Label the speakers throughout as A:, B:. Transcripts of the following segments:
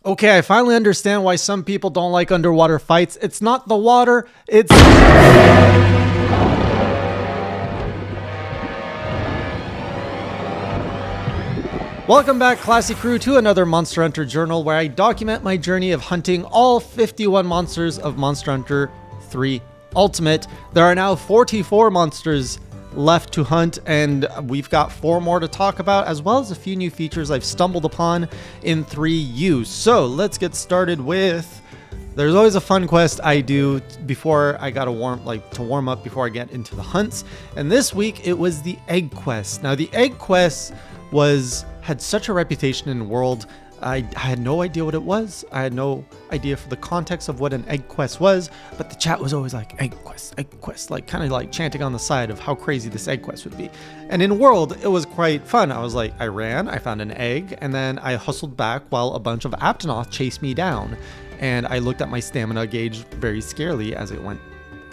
A: Okay, I finally understand why some people don't like underwater fights. It's not the water, it's... Welcome back, Classy Crew, to another Monster Hunter Journal where I document my journey of hunting all 51 monsters of Monster Hunter 3 Ultimate. There are now 44 monsters left to hunt, and we've got 4 more to talk about, as well as a few new features I've stumbled upon in 3U. So let's get started with... There's always a fun quest I do before I gotta warm up before I get into the hunts. And this week it was the egg quest. Now the egg quest had such a reputation in the world. I had no idea what it was. I had no idea for the context of what an egg quest was, but the chat was always like, egg quest, like kind of like chanting on the side of how crazy this egg quest would be. And in world, it was quite fun. I was like, I ran, I found an egg, and then I hustled back while a bunch of Aptonoth chased me down. And I looked at my stamina gauge very scarily as it went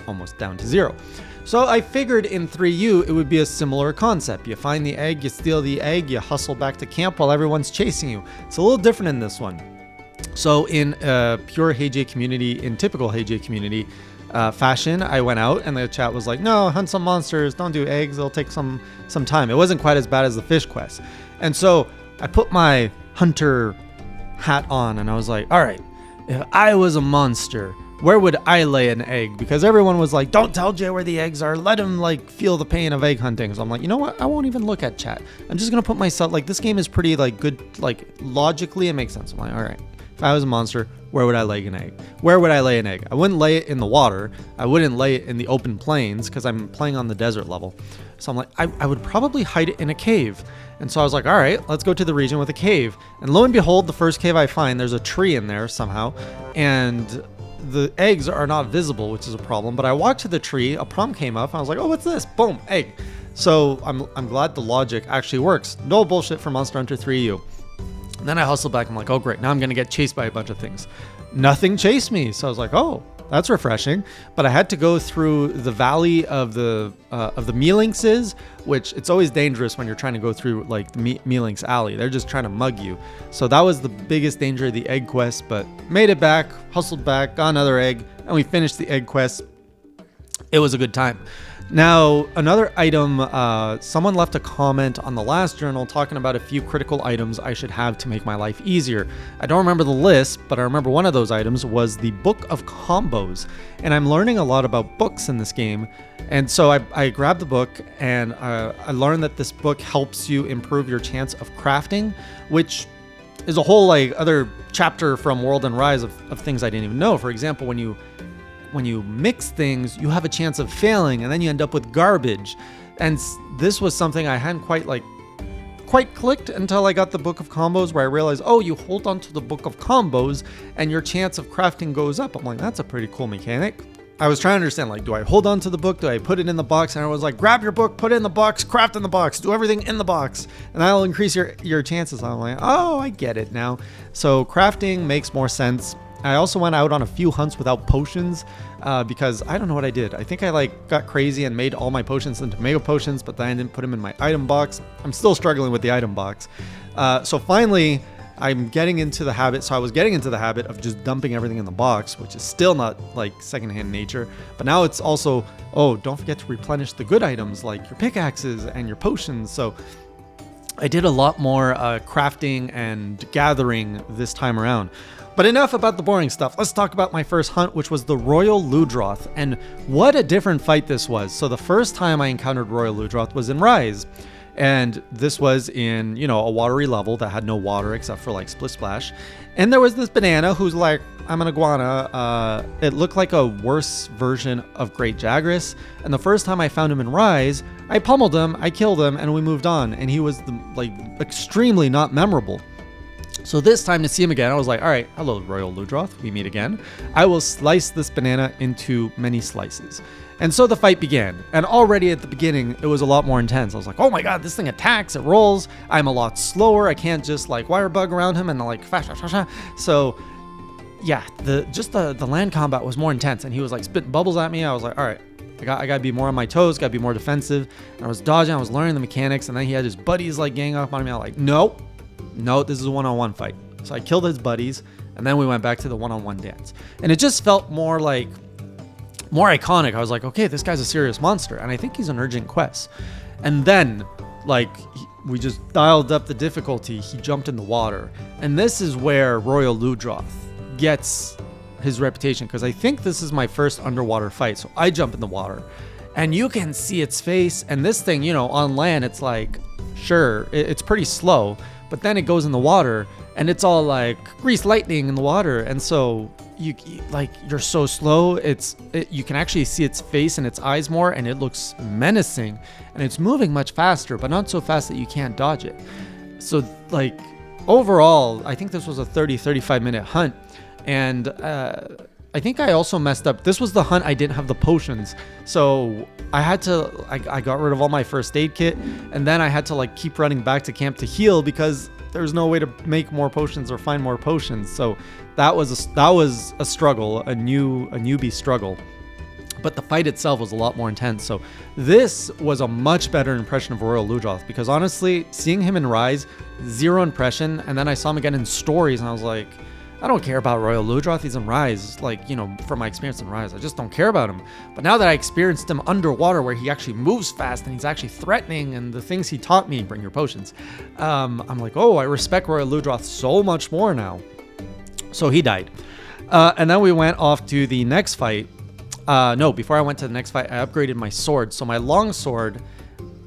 A: almost down to 0. So I figured in 3U it would be a similar concept. You find the egg, you steal the egg, you hustle back to camp while everyone's chasing you. It's a little different in this one. So in pure HeyJ community, in typical HeyJ community fashion, I went out and the chat was like, no, hunt some monsters, don't do eggs, it'll take some time. It wasn't quite as bad as the fish quest. And so I put my hunter hat on and I was like, all right, if I was a monster, where would I lay an egg? Because everyone was like, don't tell Jay where the eggs are. Let him like feel the pain of egg hunting. So I'm like, you know what? I won't even look at chat. I'm just going to put myself, like, this game is pretty like good, like logically it makes sense. I'm like, all right, if I was a monster, where would I lay an egg? Where would I lay an egg? I wouldn't lay it in the water. I wouldn't lay it in the open plains because I'm playing on the desert level. So I'm like, I would probably hide it in a cave. And so I was like, all right, let's go to the region with a cave. And lo and behold, the first cave I find, there's a tree in there somehow. And the eggs are not visible, which is a problem. But I walked to the tree, a prompt came up, and I was like, oh, what's this? Boom, egg. So I'm glad the logic actually works. No bullshit for Monster Hunter 3U. And then I hustled back. I'm like, oh, great. Now I'm going to get chased by a bunch of things. Nothing chased me. So I was like, oh, that's refreshing. But I had to go through the valley of the Mealinxes, which it's always dangerous when you're trying to go through like the Mealinx alley. They're just trying to mug you. So that was the biggest danger of the egg quest, but made it back, hustled back, got another egg, and we finished the egg quest. It was a good time. Now, another item, someone left a comment on the last journal talking about a few critical items I should have to make my life easier. I don't remember the list, but I remember one of those items was the Book of Combos. And I'm learning a lot about books in this game. And so I grabbed the book and I learned that this book helps you improve your chance of crafting, which is a whole like other chapter from World and Rise of things I didn't even know. For example, when you mix things, you have a chance of failing and then you end up with garbage. And this was something I hadn't quite clicked until I got the Book of Combos, where I realized, oh, you hold on to the Book of Combos and your chance of crafting goes up. I'm like, that's a pretty cool mechanic. I was trying to understand, like, do I hold on to the book? Do I put it in the box? And I was like, grab your book, put it in the box, craft in the box, do everything in the box, and that'll increase your chances. I'm like, oh, I get it now. So crafting makes more sense. I also went out on a few hunts without potions because I don't know what I did. I think I like got crazy and made all my potions into mega potions, but then I didn't put them in my item box. I'm still struggling with the item box. So finally, I'm getting into the habit. So I was getting into the habit of just dumping everything in the box, which is still not like secondhand nature. But now it's also, oh, don't forget to replenish the good items like your pickaxes and your potions. So I did a lot more crafting and gathering this time around. But enough about the boring stuff. Let's talk about my first hunt, which was the Royal Ludroth. And what a different fight this was. So the first time I encountered Royal Ludroth was in Rise. And this was in, a watery level that had no water except for like Split Splash. And there was this banana who's like, I'm an iguana. It looked like a worse version of Great Jagras. And the first time I found him in Rise, I pummeled him, I killed him, and we moved on. And he was extremely not memorable. So this time to see him again, I was like, all right, hello, Royal Ludroth, we meet again. I will slice this banana into many slices. And so the fight began. And already at the beginning, it was a lot more intense. I was like, oh my God, this thing attacks, it rolls. I'm a lot slower. I can't just like wire bug around him and like, so yeah, the land combat was more intense. And he was like spitting bubbles at me. I was like, all right, I gotta be more on my toes, gotta be more defensive. And I was dodging, I was learning the mechanics. And then he had his buddies like gang up on me. I was like, nope. No, this is a one-on-one fight. So I killed his buddies, and then we went back to the one-on-one dance. And it just felt more iconic. I was like, okay, this guy's a serious monster, and I think he's an urgent quest. And then, like, we just dialed up the difficulty. He jumped in the water. And this is where Royal Ludroth gets his reputation, because I think this is my first underwater fight. So I jump in the water, and you can see its face. And this thing, you know, on land, it's like, sure, it's pretty slow. But then it goes in the water, and it's all like grease lightning in the water. And so you're so slow. You can actually see its face and its eyes more, and it looks menacing, and it's moving much faster, but not so fast that you can't dodge it. So like overall, I think this was a 35 minute hunt. And I think I also messed up. This was the hunt I didn't have the potions. So I got rid of all my first aid kit, and then I had to like keep running back to camp to heal because there's no way to make more potions or find more potions. So that was a struggle, a newbie struggle. But the fight itself was a lot more intense. So this was a much better impression of Royal Ludroth, because honestly, seeing him in Rise, zero impression. And then I saw him again in stories, and I was like, I don't care about Royal Ludroth. He's in Rise. Like, you know, from my experience in Rise, I just don't care about him. But now that I experienced him underwater, where he actually moves fast and he's actually threatening, and the things he taught me, bring your potions, I'm like, oh, I respect Royal Ludroth so much more now. So he died. And then we went off to the next fight. No, before I went to the next fight, I upgraded my sword. So my long sword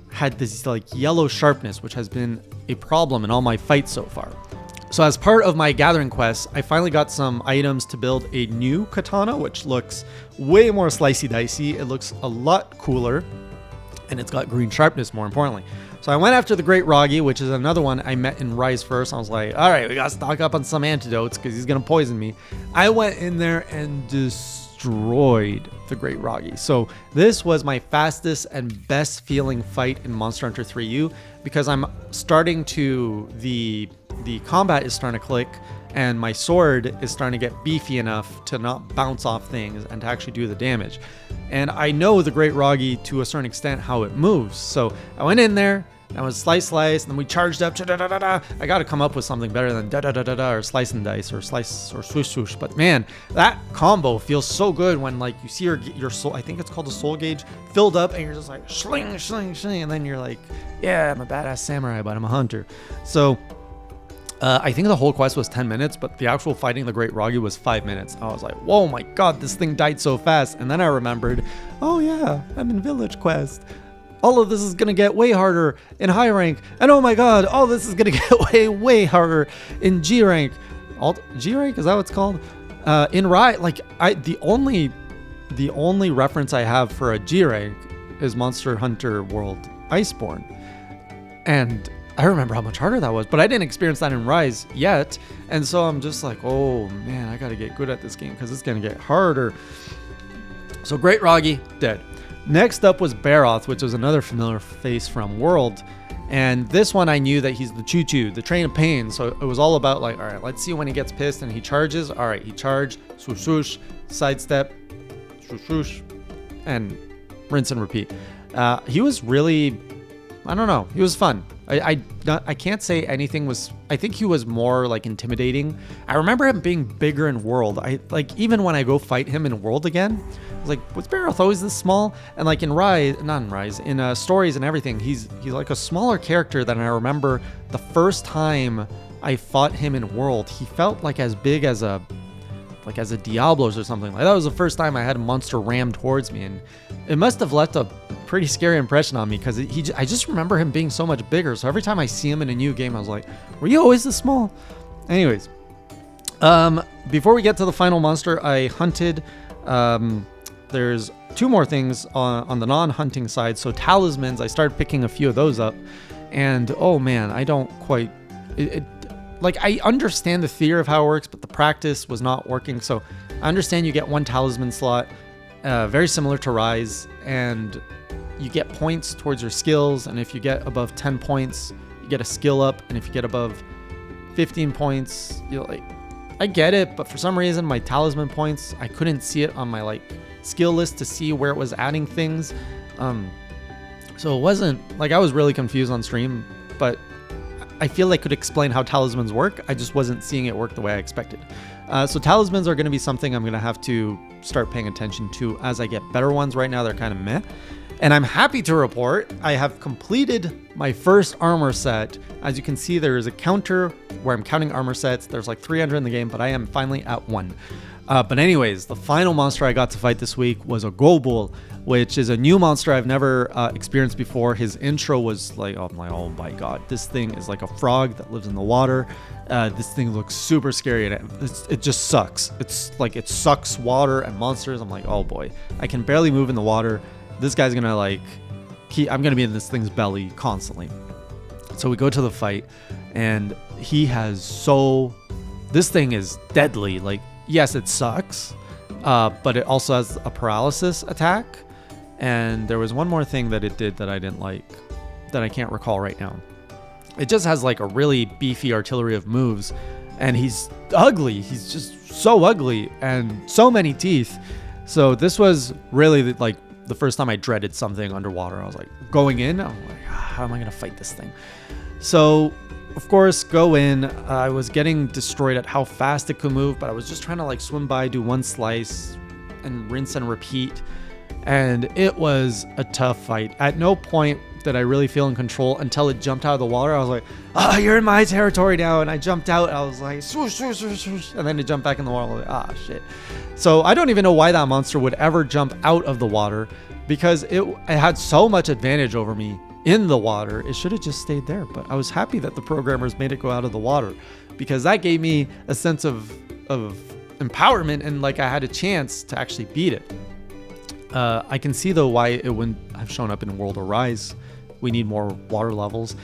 A: had this like yellow sharpness, which has been a problem in all my fights so far. So as part of my gathering quest, I finally got some items to build a new katana, which looks way more slicey dicey. It looks a lot cooler, and it's got green sharpness, more importantly. So I went after the Great Roggy, which is another one I met in Rise first. I was like, all right, we got to stock up on some antidotes because he's going to poison me. I went in there and destroyed the Great Roggy. So this was my fastest and best feeling fight in Monster Hunter 3U, because I'm starting to, the combat is starting to click, and my sword is starting to get beefy enough to not bounce off things and to actually do the damage. And I know the Great Roggy to a certain extent how it moves. So I went in there, I was slice, and then we charged up. I got to come up with something better than or slice and dice or slice or swoosh swoosh. But man, that combo feels so good when like you see your soul, I think it's called a soul gauge, filled up, and you're just like shling, shling, shling, and then you're like, yeah, I'm a badass samurai, but I'm a hunter. So I think the whole quest was 10 minutes, but the actual fighting the Great Roggy was 5 minutes. I was like, whoa, my God, this thing died so fast. And then I remembered, oh yeah, I'm in Village Quest. All of this is going to get way harder in high rank. And oh my God, all this is going to get way harder in G rank. G rank, is that what it's called? In Riot, like the only reference I have for a G rank is Monster Hunter World Iceborne. And I remember how much harder that was, but I didn't experience that in Rise yet. And so I'm just like, oh man, I got to get good at this game because it's going to get harder. So Great Roggy, dead. Next up was Barroth, which was another familiar face from World. And this one I knew that he's the choo-choo, the train of pain. So it was all about like, all right, let's see when he gets pissed and he charges. All right, he charged, swoosh, swoosh, sidestep, swoosh, swoosh, and rinse and repeat. He was really, I don't know, he was fun. I can't say anything was, I think he was more like intimidating. I remember him being bigger in World. Even when I go fight him in World again, I was like, was Barroth always this small? And like in Rise, not in Rise, in stories and everything, he's like a smaller character than I remember the first time I fought him in World. He felt like as big as a Diablos or something. Like that was the first time I had a monster ram towards me, and it must have left a pretty scary impression on me because I just remember him being so much bigger. So every time I see him in a new game, I was like, were you always this small? Anyways, before we get to the final monster I hunted, there's two more things on the non-hunting side. So talismans, I started picking a few of those up, and oh man, I don't quite like, I understand the theory of how it works, but the practice was not working. So I understand you get one talisman slot, very similar to Rise, and you get points towards your skills. And if you get above 10 points, you get a skill up. And if you get above 15 points, you're like, I get it, but for some reason my talisman points, I couldn't see it on my like skill list to see where it was adding things. So it wasn't like, I was really confused on stream, but I feel like could explain how talismans work. I just wasn't seeing it work the way I expected. So talismans are going to be something I'm going to have to start paying attention to as I get better ones. Right now, they're kind of meh. And I'm happy to report I have completed my first armor set. As you can see, there is a counter where I'm counting armor sets. There's like 300 in the game, but I am finally at 1. But anyways, the final monster I got to fight this week was a Gobul, which is a new monster I've never experienced before. His intro was like, oh my god, this thing is like a frog that lives in the water. This thing looks super scary, and it just sucks. It's like it sucks water and monsters. I'm like, oh boy, I can barely move in the water. This guy's gonna I'm gonna be in this thing's belly constantly. So we go to the fight, and this thing is deadly. Like, yes, it sucks, but it also has a paralysis attack. And there was one more thing that it did that I didn't like, that I can't recall right now. It just has like a really beefy artillery of moves, and he's ugly. He's just so ugly and so many teeth. So this was really like the first time I dreaded something underwater. I was like going in, I'm like, how am I gonna fight this thing? So of course, go in. I was getting destroyed at how fast it could move, but I was just trying to like swim by, do one slice, and rinse and repeat. And it was a tough fight. At no point did I really feel in control until it jumped out of the water. I was like, you're in my territory now. And I jumped out. I was like, swoosh, swoosh, swoosh, swoosh. And then it jumped back in the water. I was like, shit. So I don't even know why that monster would ever jump out of the water, because it had so much advantage over me in the water. It should have just stayed there. But I was happy that the programmers made it go out of the water, because that gave me a sense of empowerment, and like I had a chance to actually beat it. I can see though why it wouldn't have shown up in World of Rise. We need more water levels.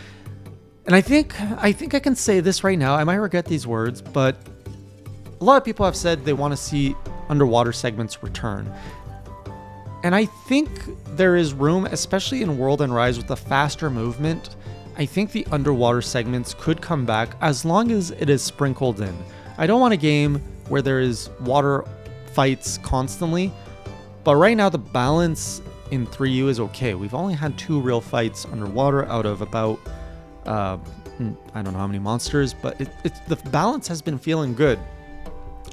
A: And I think I can say this right now. I might regret these words, but a lot of people have said they want to see underwater segments return. And I think there is room, especially in World and Rise with the faster movement. I think the underwater segments could come back as long as it is sprinkled in. I don't want a game where there is water fights constantly, but right now the balance in 3U is okay. We've only had 2 real fights underwater out of about, I don't know how many monsters, but the balance has been feeling good.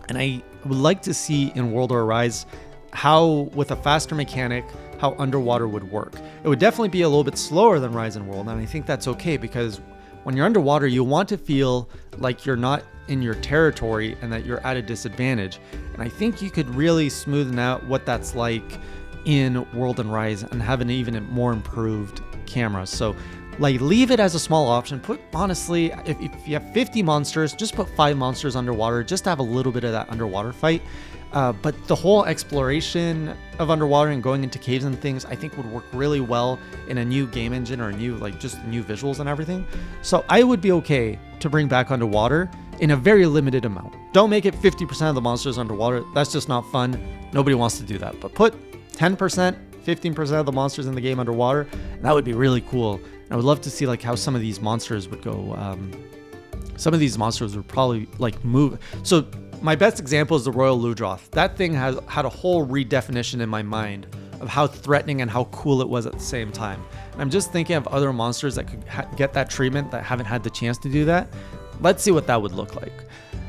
A: And I would like to see in World of Rise how, with a faster mechanic, how underwater would work. It would definitely be a little bit slower than Rise and World, and I think that's okay, because when you're underwater, you want to feel like you're not in your territory and that you're at a disadvantage. And I think you could really smoothen out what that's like in World and Rise and have an even more improved camera. So like, leave it as a small option. Honestly, if you have 50 monsters, just put 5 monsters underwater, just to have a little bit of that underwater fight. But the whole exploration of underwater and going into caves and things, I think would work really well in a new game engine, or a new, like, just new visuals and everything. So I would be okay to bring back underwater in a very limited amount. Don't make it 50% of the monsters underwater. That's just not fun. Nobody wants to do that. But put 10%, 15% of the monsters in the game underwater, and that would be really cool. And I would love to see like how some of these monsters would go. Some of these monsters would probably like move. So my best example is the Royal Ludroth. That thing had a whole redefinition in my mind of how threatening and how cool it was at the same time. And I'm just thinking of other monsters that could get that treatment that haven't had the chance to do that. Let's see what that would look like.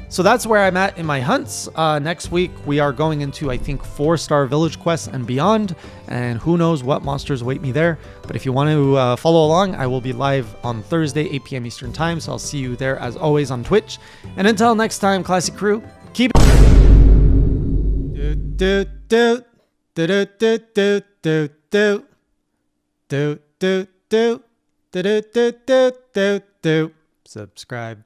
A: So that's where I'm at in my hunts. Next week, we are going into, I think, 4-star village quests and beyond, and who knows what monsters await me there. But if you want to follow along, I will be live on Thursday, 8 p.m. Eastern Time, so I'll see you there as always on Twitch. And until next time, Classic Crew, keep it. Subscribe.